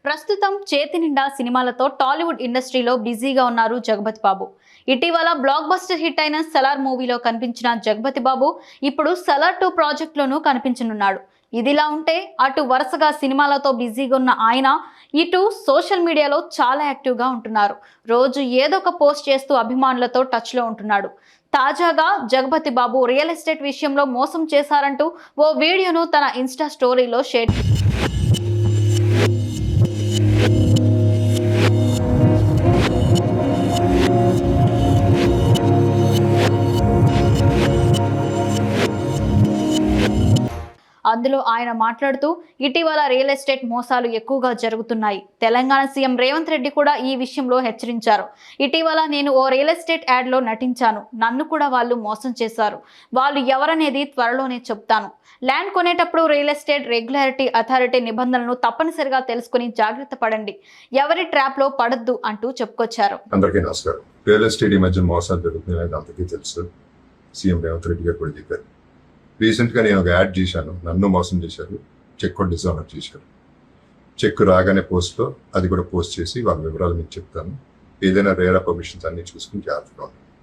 ప్రస్తుతం చేతి నిండా సినిమాలతో టాలీవుడ్ ఇండస్ట్రీలో బిజీగా ఉన్నారు జగపతి బాబు. ఇటీవల బ్లాక్ బస్టర్ హిట్ అయిన సలార్ మూవీలో కనిపించిన జగపతి బాబు ఇప్పుడు సలార్ 2 ప్రాజెక్టులోనూ కనిపించనున్నాడు. ఇదిలా ఉంటే అటు వరుసగా సినిమాలతో బిజీగా ఉన్న ఆయన ఇటు సోషల్ మీడియాలో చాలా యాక్టివ్గా ఉంటున్నారు. రోజు ఏదో ఒక పోస్ట్ చేస్తూ అభిమానులతో టచ్లో ఉంటున్నాడు. తాజాగా జగపతి బాబు రియల్ ఎస్టేట్ విషయంలో మోసం చేశారంటూ ఓ వీడియోను తన ఇన్స్టా స్టోరీలో షేర్ అందులో ఆయన మాట్లాడుతూ ఇటీవల రియల్ ఎస్టేట్ మోసాలు ఎక్కువగా జరుగుతున్నాయి. తెలంగాణ సీఎం రేవంత్ రెడ్డి కూడా ఈ విషయంలో హెచ్చరించారు. ఇటీవల నేను ఓ రియల్ ఎస్టేట్ యాడ్లో నటించాను. నన్ను కూడా వాళ్ళు మోసం చేశారు. వాళ్ళు ఎవరనేది త్వరలోనే చెప్తాను. ల్యాండ్ కొనేటప్పుడు రియల్ ఎస్టేట్ రెగ్యులేటరీ అథారిటీ నిబంధనలను తప్పనిసరిగా తెలుసుకుని జాగ్రత్త పడండి. ఎవరి ట్రాప్ లో పడద్దు అంటూ చెప్పుకొచ్చారు. అందరికీ నమస్కారం. రియల్ ఎస్టేట్ ఈ మధ్య మోసాలు జరుగుతున్నాయి, అందరికీ తెలుసు. సీఎం రేవంత్ రెడ్డి గారు కూడా చెప్పారు. రీసెంట్గా నేను ఒక యాడ్ చేశాను, నన్ను మోసం చేశారు, చెక్ కూడా డిజానర్ చేశారు. చెక్ రాగానే పోస్ట్లో అది కూడా పోస్ట్ చేసి వాళ్ళ వివరాలు మీకు చెప్తాను. ఏదైనా రేరా పర్మిషన్స్ అన్ని చూసుకుని జాగ్రత్తగా